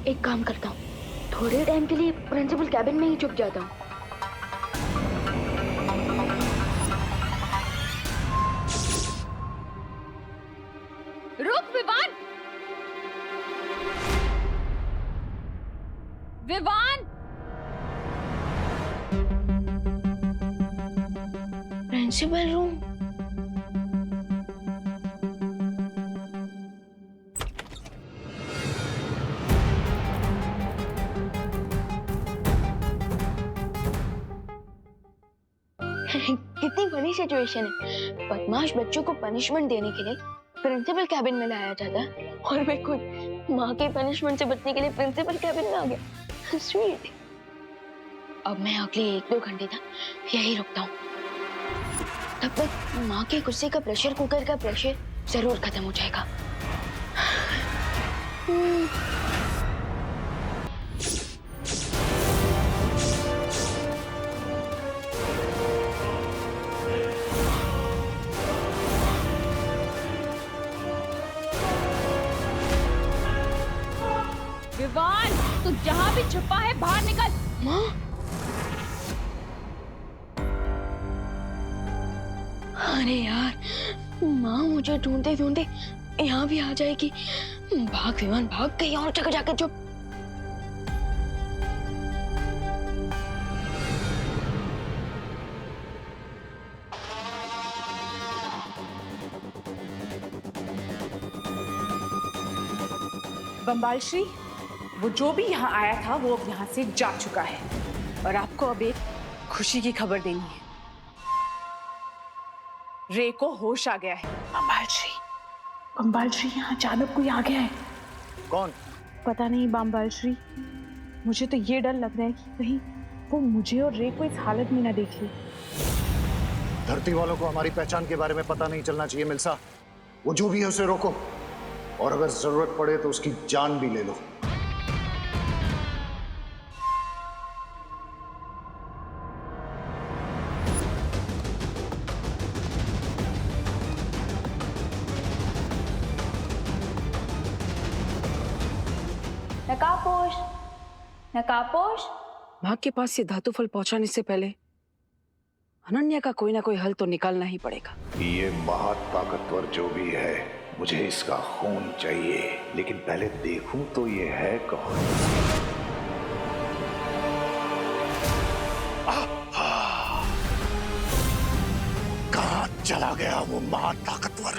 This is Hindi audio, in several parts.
एक काम करता हूँ, थोड़े टाइम के लिए प्रिंसिपल कैबिन में ही छुप जाता हूँ। रुक विवान! विवान! Principal room. कितनी बड़ी सिचुएशन है। बदमाश बच्चों को पनिशमेंट देने के लिए प्रिंसिपल कैबिन में लाया जाता है और मैं खुद माँ के पनिशमेंट से बचने के लिए प्रिंसिपल कैबिन में आ गया। स्वीट। अब मैं अगले 1-2 घंटे तक यही रुकता हूँ। तब तक माँ के गुस्से का प्रेशर कुकर का प्रेशर जरूर खत्म हो जाएगा। विवान, तू जहाँ भी छुपा है बाहर निकल। माँ? अरे यार, माँ मुझे ढूंढते ढूंढते यहाँ भी आ जाएगी। भाग विमान भाग, कहीं और जगह जाकर चुप। बम्बाल श्री, वो जो भी यहाँ आया था वो अब यहाँ से जा चुका है और आपको अब एक खुशी की खबर देनी है। रे को होश आ गया है। बम्बाल श्री यहाँ अचानक कोई आ गया है। कौन? पता नहीं बम्बाल श्री, मुझे तो ये डर लग रहा है कि कहीं वो मुझे और रे को इस हालत में ना देख ले। धरती वालों को हमारी पहचान के बारे में पता नहीं चलना चाहिए मिल्सा। वो जो भी है उसे रोको, और अगर जरूरत पड़े तो उसकी जान भी ले लो। नकाबपोश, नकाबपोश। भाग के पास ये धातु फल पहुंचाने से पहले अनन्या का कोई ना कोई हल तो निकालना ही पड़ेगा। ये महाताकतवर जो भी है, मुझे इसका खून चाहिए, लेकिन पहले देखूं तो ये है कौन। कहां चला गया वो महाताकतवर?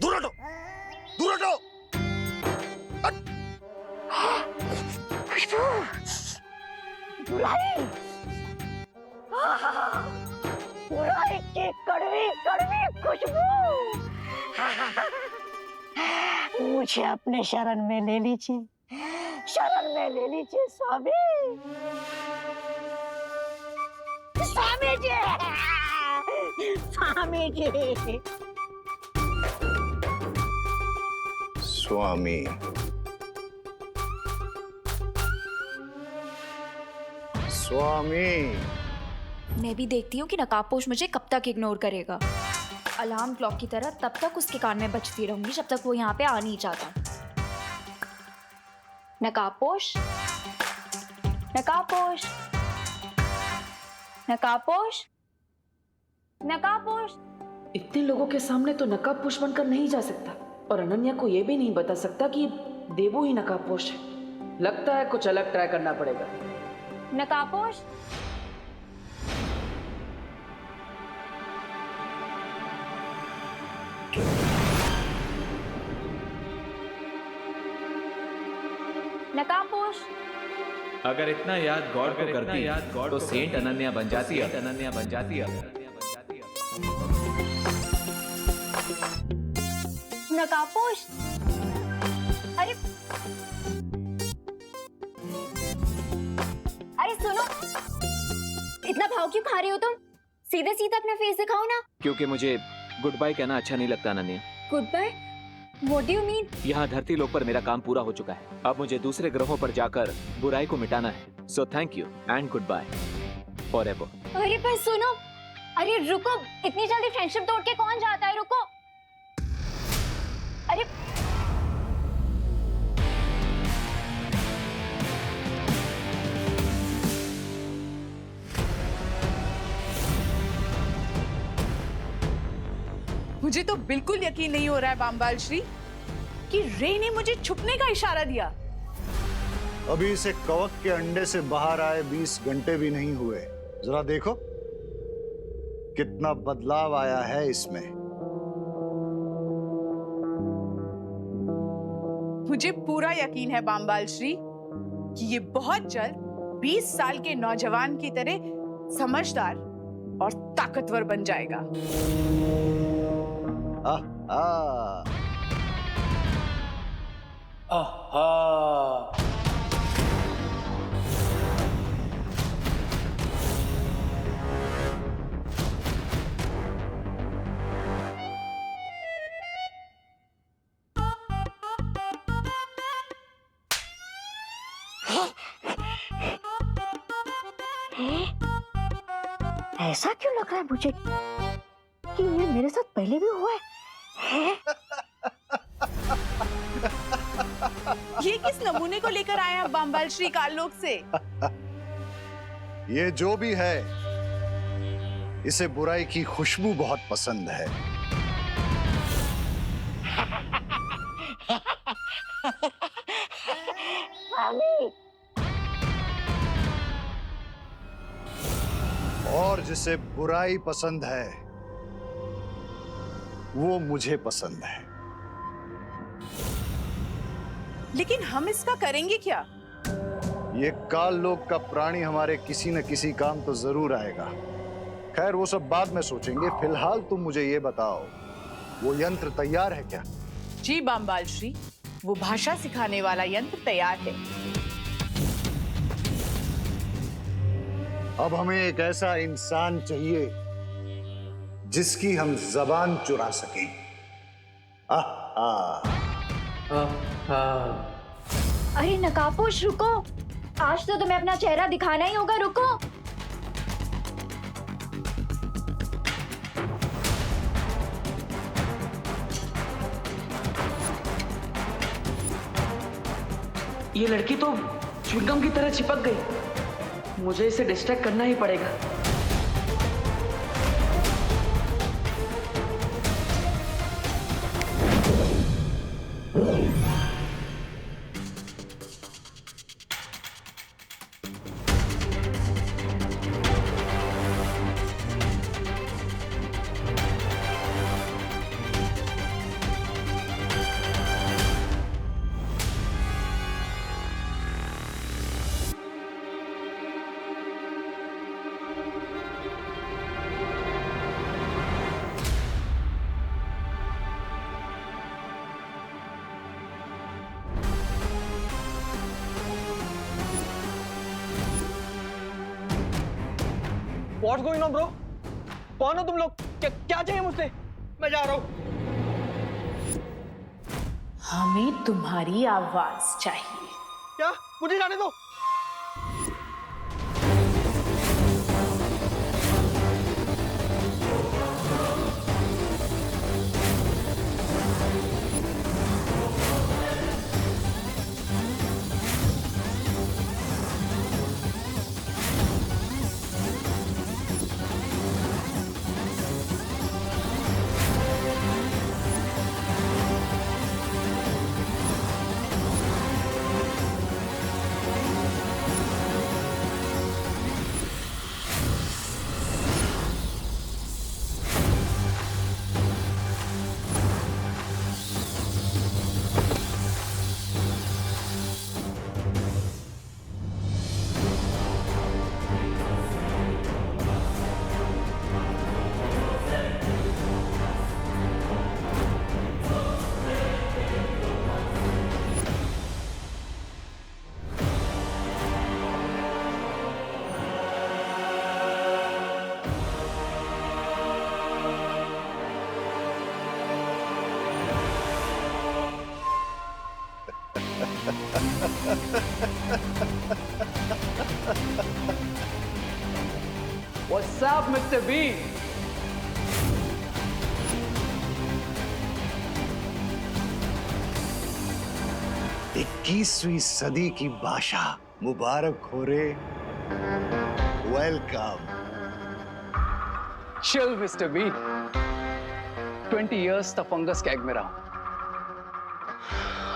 दूर हटो, दूर हटो। बुराई की कड़वी कड़वी खुशबू। मुझे अपने शरण में ले लीजिए, शरण में ले लीजिए स्वामी। स्वामी जी, स्वामी जी। स्वामी, स्वामी। मैं भी देखती हूँ कि नकाबपोश मुझे कब तक इग्नोर करेगा। अलार्म क्लॉक की तरह तब तक उसके कान में बजती रहूंगी जब तक वो यहाँ पे आ नहीं जाता। नकाबपोश, नकाबपोश, नकाबपोश, नकाबपोश। इतने लोगों के सामने तो नकाबपोश बनकर नहीं जा सकता, और अनन्या को ये भी नहीं बता सकता कि देवू ही नकाबपोश है। लगता है कुछ अलग ट्राई करना पड़ेगा। नकाबपोश, नकाबपोश। अगर इतना याद गॉड को करती तो सेंट अनन्या बन जाती है। नकाबपोश, अरे अरे सुनो, इतना भाव क्यों खा रही हो तुम? सीधे सीधे अपना फेस दिखाओ ना। क्योंकि मुझे गुड बाय कहना अच्छा नहीं लगता Ananya. Good bye? What do you mean? यहाँ धरती लोक पर मेरा काम पूरा हो चुका है। अब मुझे दूसरे ग्रहों पर जाकर बुराई को मिटाना है। So thank you and good bye forever. अरे पर सुनो, अरे रुको, इतनी जल्दी फ्रेंडशिप तोड़ के कौन जाता है? रुको। अरे मुझे तो बिल्कुल यकीन नहीं हो रहा है बामबाल श्री कि रे ने मुझे छुपने का इशारा दिया। अभी इसे कवक के अंडे से बाहर आए 20 घंटे भी नहीं हुए। जरा देखो कितना बदलाव आया है इसमें। मुझे पूरा यकीन है बामबाल श्री कि ये बहुत जल्द 20 साल के नौजवान की तरह समझदार और ताकतवर बन जाएगा। ऐसा क्यों लग रहा है मुझे कि ये मेरे साथ पहले भी हुआ है? ये किस नमूने को लेकर आए हैं बामबाल श्री काललोक से? ये जो भी है, इसे बुराई की खुशबू बहुत पसंद है। और जिसे बुराई पसंद है वो मुझे पसंद है। लेकिन हम इसका करेंगे क्या? ये काल लोक का प्राणी हमारे किसी न किसी काम तो जरूर आएगा। खैर वो सब बाद में सोचेंगे। फिलहाल तुम मुझे ये बताओ, वो यंत्र तैयार है क्या? जी बामबाल श्री, वो भाषा सिखाने वाला यंत्र तैयार है। अब हमें एक ऐसा इंसान चाहिए जिसकी हम जबान चुरा सकें। अरे नकाबपोश रुको, आज तो तुम्हें अपना चेहरा दिखाना ही होगा। रुको। ये लड़की तो च्युइंगम की तरह चिपक गई। मुझे इसे डिस्ट्रैक्ट करना ही पड़ेगा। What's going on, bro? कौन हो तुम लोग? क्या चाहिए मुझसे? मैं जा रहा हूँ। हमें तुम्हारी आवाज चाहिए। क्या? मुझे जाने दो। What's up, Mr. Bean? 21वीं सदी की भाषा मुबारक हो रे। Welcome. Chill, Mr. Bean. 20 years तक फंगस कैग में रहा।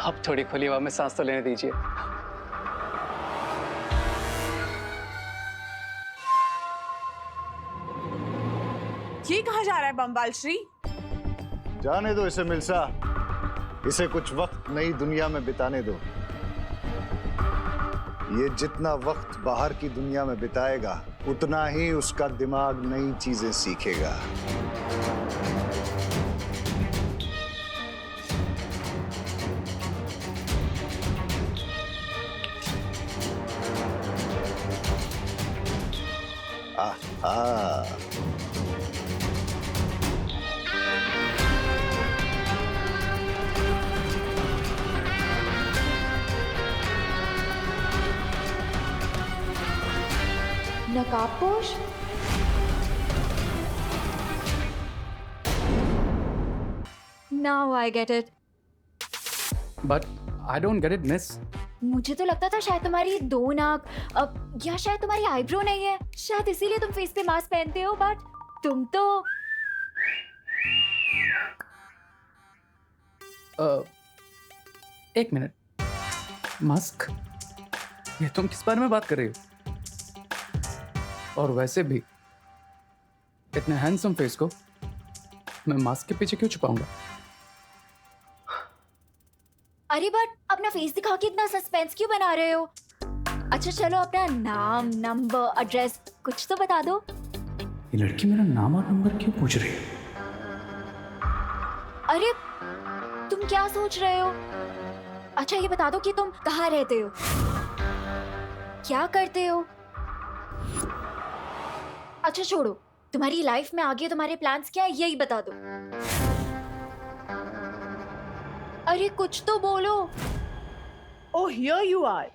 अब थोड़ी खुली हवा में सांस तो लेने दीजिए। ये कहाँ जा रहा है बम्बाल श्री? जाने दो इसे मिल्सा, इसे कुछ वक्त नई दुनिया में बिताने दो। ये जितना वक्त बाहर की दुनिया में बिताएगा उतना ही उसका दिमाग नई चीजें सीखेगा। आहा। नकाबपोश? Now I get it. But I don't get it, miss. मुझे तो लगता था शायद तुम्हारी दो नाक या शायद तुम्हारी आईब्रो नहीं है, शायद इसीलिए तुम फेस पे मास्क पहनते हो, बट तुम तो एक मिनट, मास्क? ये तुम किस बारे में बात कर रही हो? और वैसे भी इतने हैंडसम फेस को मैं मास्क के पीछे क्यों छुपाऊंगा? अरे बट अपना फेस दिखा के इतना सस्पेंस क्यों बना रहे हो? अच्छा चलो अपना नाम, नंबर, एड्रेस कुछ तो बता दो। ये लड़की मेरा नाम और नंबर क्यों पूछ रही है? अरे तुम क्या सोच रहे हो? अच्छा ये बता दो कि तुम कहाँ रहते हो, क्या करते हो? अच्छा छोड़ो, तुम्हारी लाइफ में आगे तुम्हारे प्लान्स क्या है यही बता दो। अरे कुछ तो बोलो। Oh, here you are.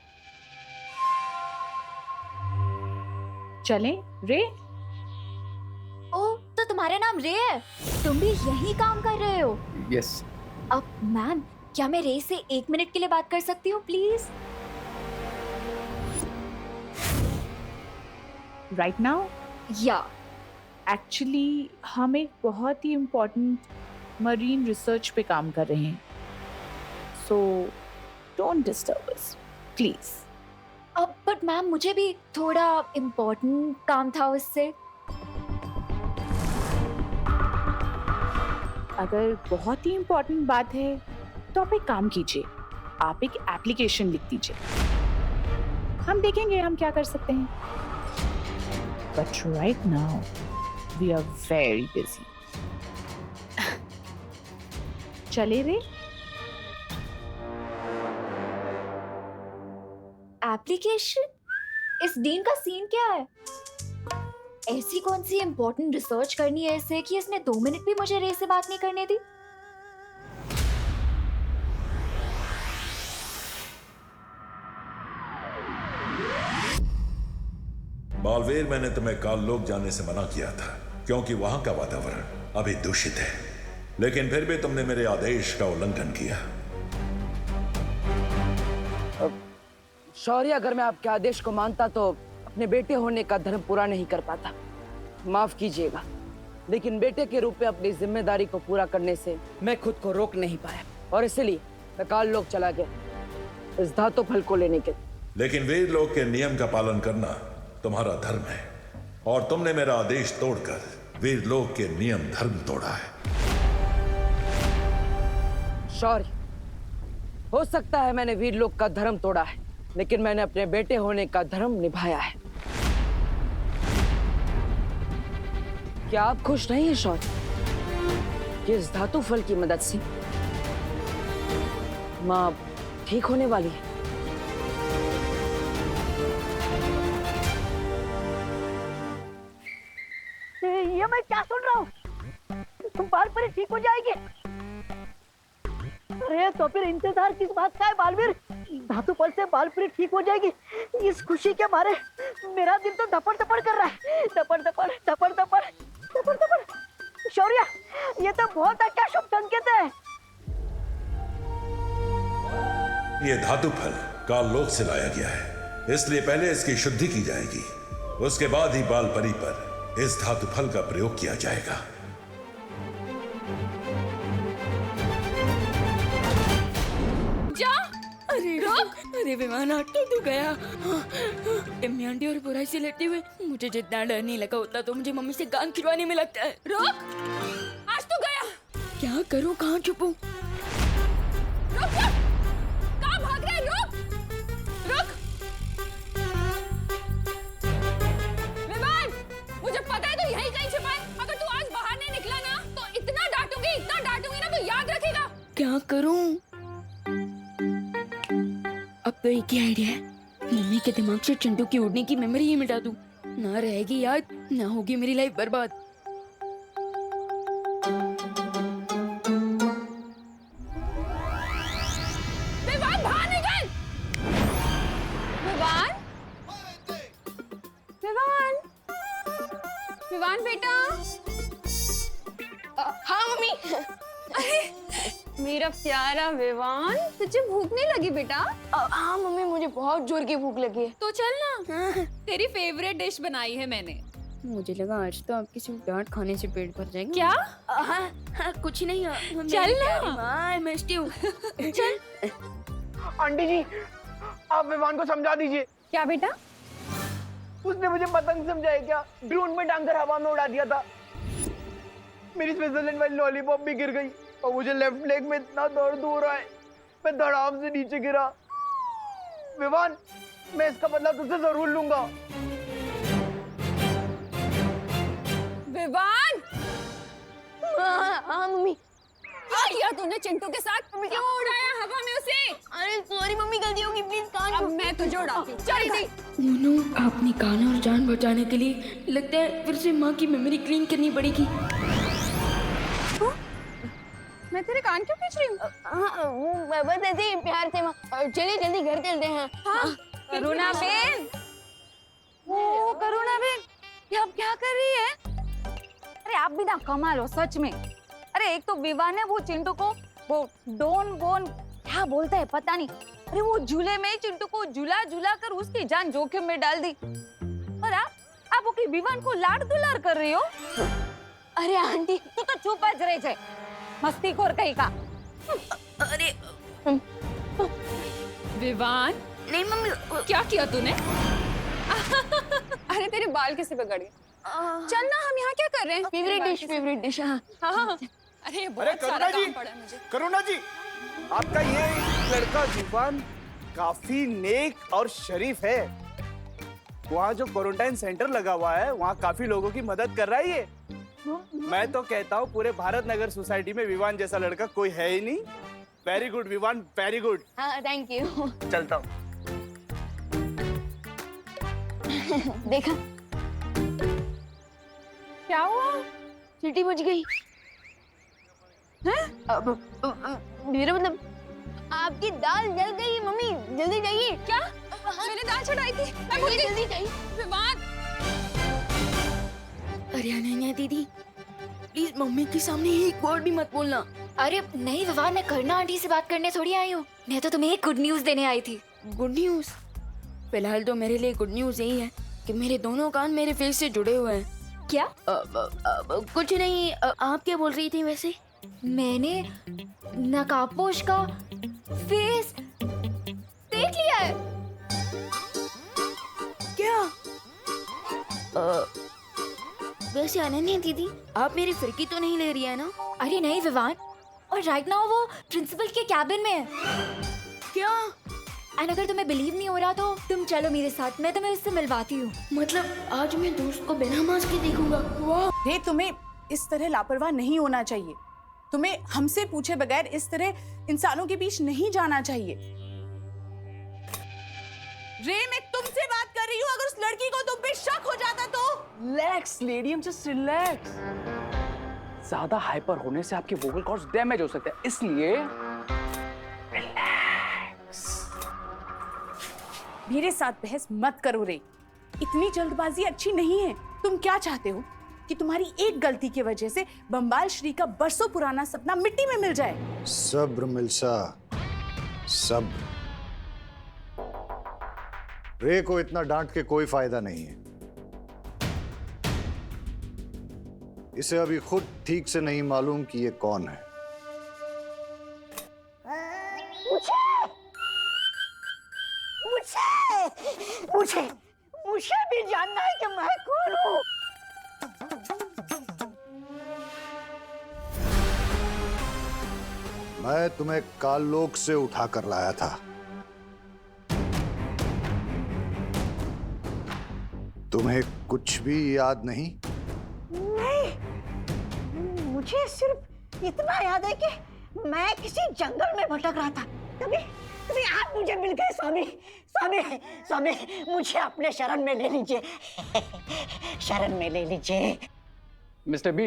चलें रे? ओ तो तुम्हारा नाम रे है, तुम भी यही काम कर रहे हो? यस। अब मैम क्या मैं रे से 1 मिनट के लिए बात कर सकती हूँ प्लीज? Right now? या एक्चुअली हम एक बहुत ही इम्पोर्टेंट मरीन रिसर्च पे काम कर रहे हैं, so don't disturb us please. अब बट मैम मुझे भी थोड़ा इम्पोर्टेंट काम था उससे। अगर बहुत ही इम्पोर्टेंट बात है तो आप एक काम कीजिए, आप एक एप्लीकेशन लिख दीजिए, हम देखेंगे हम क्या कर सकते हैं। But right now we are very busy. चले रे? एप्लीकेशन? इस डीन का सीन क्या है? ऐसी कौन सी इम्पोर्टेंट रिसर्च करनी है इसे कि इसने 2 मिनट भी मुझे रे से बात नहीं करने दी? बालवीर, मैंने तुम्हें काललोक जाने से मना किया था क्योंकि वहां का वातावरण अभी दूषित है, लेकिन फिर भी तुमने मेरे आदेश का उल्लंघन किया। शौर्य, अगर मैं आपके आदेश को मानता तो अपने बेटे होने का धर्म पूरा नहीं कर पाता। माफ कीजिएगा, लेकिन बेटे के रूप में अपनी जिम्मेदारी को पूरा करने से मैं खुद को रोक नहीं पाया और इसलिए मैं काललोक चला गया इस धातु फल को लेने के। लेकिन वीर लोक के नियम का पालन करना तुम्हारा धर्म है और तुमने मेरा आदेश तोड़कर वीर लोक के नियम धर्म तोड़ा है। शौर्य, हो सकता है मैंने वीर लोक का धर्म तोड़ा है, लेकिन मैंने अपने बेटे होने का धर्म निभाया है। क्या आप खुश नहीं हैं शौर्य कि इस धातु फल की मदद से माँ ठीक होने वाली है? ये मैं क्या सुन रहा हूँ? तुम बालवीर ठीक हो जाएगी? अरे तो फिर इंतजार किस बात का है बालवीर? धातु फल से बाल पीढ़ी ठीक हो जाएगी, इस खुशी के मारे मेरा दिल तो धपड़ धपड़ कर रहा है, धपड़ धपड़ धपड़ धपड़ धपड़ धपड़। शौर्य, ये तो बहुत अच्छा शुभ संकेत है। ये धातु फल काल लोक से लाया गया है, इसलिए पहले इसकी शुद्धि की जाएगी, उसके बाद ही बाल परी पर इस धातु फल का प्रयोग किया जाएगा। जा, अरे रुक, अरे विमान टूट गया। टिम्मी आंटी और बुराई से लड़ते हुए मुझे जितना डर नहीं लगा उतना तो मुझे मम्मी से कान खिलवाने में लगता है। रुक, आज तो गया। क्या करूं, कहाँ छुपूं? रुक, कहाँ भाग रहा है? रुक, रुक। विमान, मुझे पता है तू यहीं कहीं छिपा है। अगर तू आज बाहर नहीं निकला ना तो इतना डांटूंगी ना तो याद रखेगा। क्या करूं? अब तो एक ही आइडिया है, मम्मी के दिमाग से चिंटू की उड़ने की मेमोरी ही मिटा दूं। ना रहेगी याद, ना होगी मेरी लाइफ बर्बाद। विवान, बाहर निकल! विवान, विवान, विवान बेटा। हाँ मम्मी। अरे मेरा प्यारा विवान, तुझे भूख नहीं लगी बेटा? हाँ मम्मी, मुझे बहुत जोर की भूख लगी है। तो चल ना, तेरी फेवरेट डिश बनाई है मैंने। मुझे लगा आज तो आपकी सिर्फ डांट खाने से पेट भर जाएगा। क्या? हाँ, कुछ नहीं। चल ना। मैं मिस्टी हूँ। चल। आंटी जी, आप विमान को समझा दीजिए। क्या बेटा? उसने मुझे पतंग समझाया क्या, ड्रोन में टांग कर हवा में उड़ा दिया था। मेरी स्विट्जरलैंड वाली लॉलीपॉप भी गिर गई और मुझे लेफ्ट लेग में इतना दर्द हो रहा है, मैं धड़ाम से नीचे गिरा। विवान, मैं इसका बदला तुझसे जरूर लूंगा। विवान, हाँ मम्मी। क्या किया तूने चिंटू के साथ? क्यों उड़ाया हवा में उसे? अरे सॉरी मम्मी, गलती होगी, प्लीज कान। अब मैं तुझे उड़ाती हूँ। चल दी। मोनू, अपनी कान और जान बचाने के लिए लगता है फिर से माँ की मेमोरी क्लीन करनी पड़ेगी। मैं तेरे कान क्यों खींच रही हूँ? बस ऐसे ही प्यार से माँ। चलिए जल्दी घर चलते हैं। हाँ, करुणा बेन। ओ करुणा बेन, ये आप क्या कर रही है? अरे आप भी ना कमाल हो सच में। अरे एक तो विवान ने वो चिंटू को वो डोन बोन क्या बोलता है पता नहीं, अरे वो झूले में चिंटू को झूला झूला कर उसकी जान जोखिम में डाल दी। और आप ओके विवान को लाड दुलार कर रही हो। अरे आंटी, तू तो चुप ज रहे छे, मस्तीखोर कहीं का। अरे विवान, नहीं मम्मी। क्या किया तूने? अरे तेरे बाल कैसे बिगड़ गए? चल ना, हम यहाँ क्या कर रहे हैं? Favourite dish. हाँ। अरे ये बहुत सारा काम पड़ा है मुझे। करुणा जी, आपका ये लड़का विवान काफी नेक और शरीफ है। वहाँ जो क्वारंटाइन सेंटर लगा हुआ है वहाँ काफी लोगों की मदद कर रहा है ये। मैं तो कहता हूँ पूरे भारत नगर सोसाइटी में विवान जैसा लड़का कोई है ही नहीं। Very good Vivaan, very good. हाँ, थैंक यू। चलता हूँ। देखा, क्या हुआ? सीटी बज गई। हैं? मेरा मतलब आपकी दाल जल गई मम्मी, जल्दी जाइए। क्या? मैंने दाल चढ़ाई थी, मैं भूल गई। जल्दी जाइए। विवान, अरे अनन्या दीदी, प्लीज मम्मी के सामने एक वर्ड भी मत बोलना। अरे नहीं विवान, मैं करना आंटी से बात करने थोड़ी आई हूँ, मैं तो तुम्हें एक गुड न्यूज देने आई थी। Good news? फिलहाल तो मेरे लिए गुड न्यूज यही है कि मेरे दोनों कान मेरे फेस से जुड़े हुए हैं। क्या? कुछ नहीं। आप क्या बोल रही थी वैसे? मैंने नकाबपोश का फेस देख लिया है। क्या? वैसे अनन्या दीदी, आप मेरी फिरकी तो नहीं ले रही है ना? अरे नहीं विवान, और राइट नाउ वो प्रिंसिपल के कैबिन में है। क्या? एंड अगर तुम्हें बिलीव नहीं हो रहा तो तुम चलो मेरे साथ, मैं तुम्हें उससे मिलवाती हूँ। मतलब आज मैं दोस्त को बिना मास्क के देखूंगा? वाह! रे, तुम्हें इस तरह लापरवाह नहीं होना चाहिए। तुम्हें हमसे पूछे बगैर इस तरह इंसानों के बीच नहीं जाना चाहिए। रे, मैं तुमसे बात कर रही हूँ, अगर उस लड़की को तुम पे शक हो जाता तो? Relax lady, just relax. ज्यादा हाइपर होने से आपके वोकल कॉर्ड्स डैमेज हो सकते हैं, इसलिए रिलैक्स। मेरे साथ बहस मत करो रे। इतनी जल्दबाजी अच्छी नहीं है। तुम क्या चाहते हो कि तुम्हारी एक गलती की वजह से बंबाल श्री का बरसों पुराना सपना मिट्टी में मिल जाए? सब्र मिल्सा, सब्र। रे को इतना डांट के कोई फायदा नहीं है। इसे अभी खुद ठीक से नहीं मालूम कि ये कौन है। मुझे भी जानना है कि मैं कौन हूँ। मैं तुम्हें काललोक से उठा कर लाया था। तुम्हें कुछ भी याद नहीं? नहीं, मुझे सिर्फ इतना याद है कि मैं किसी जंगल में भटक रहा था। तभी आप मुझे मिल गए। स्वामी स्वामी स्वामी, मुझे अपने शरण में ले लीजिए, शरण में ले लीजिए। मिस्टर बी,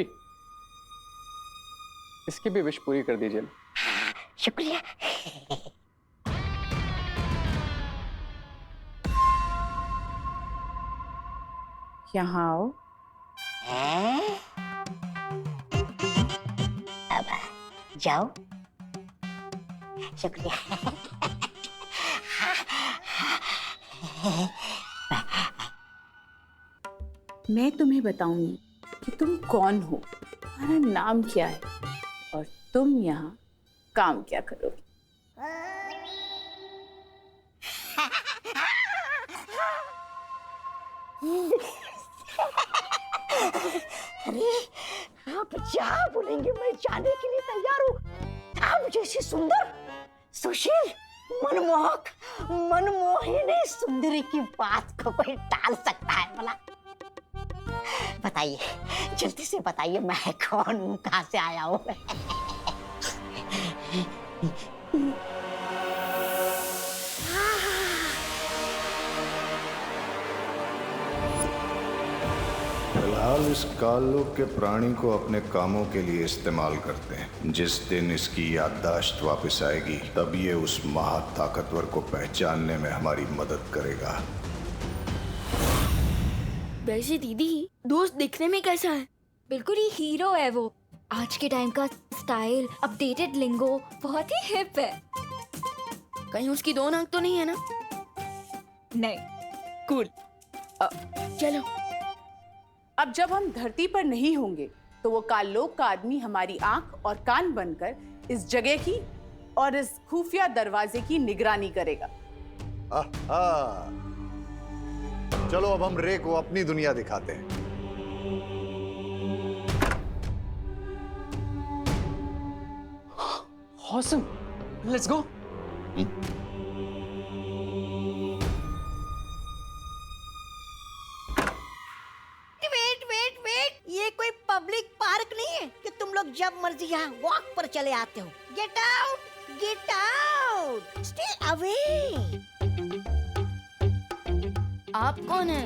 इसकी भी विश पूरी कर दीजिए। शुक्रिया। यहाँ आओ। अब जाओ। शुक्रिया। मैं तुम्हें बताऊंगी कि तुम कौन हो, तुम्हारा नाम क्या है और तुम यहाँ काम क्या करोगे। अरे आप जहाँ बोलेंगे मैं जाने के लिए तैयार हूँ। आप जैसी सुंदर, सुशील, मनमोहक, मनमोहिनी सुंदरी की बात को कोई टाल सकता है भला? बताइए, जल्दी से बताइए, मैं कौन हूँ, कहाँ से आया हूँ? फिलहाल इस काललोक के प्राणी को अपने कामों के लिए इस्तेमाल करते हैं। जिस दिन इसकी याददाश्त वापस आएगी तब ये उस महाताकतवर को पहचानने में हमारी मदद करेगा। वैसे दीदी, दोस्त दिखने में कैसा है? बिल्कुल ही हीरो है वो। आज के टाइम का स्टाइल, अपडेटेड लिंगो, बहुत ही हिप है। कहीं उसकी दो नाक तो नहीं है ना? नहीं। कूल। चलो। अब जब हम धरती पर नहीं होंगे तो वो काललोक का आदमी हमारी आंख और कान बनकर इस जगह की और इस खुफिया दरवाजे की निगरानी करेगा। आहा। चलो अब हम रे को अपनी दुनिया दिखाते हैं। Awesome. Let's go. वेट, ये कोई पब्लिक पार्क नहीं है कि तुम लोग जब मर्जी यहाँ वॉक पर चले आते हो। Get out, stay away. आप कौन है?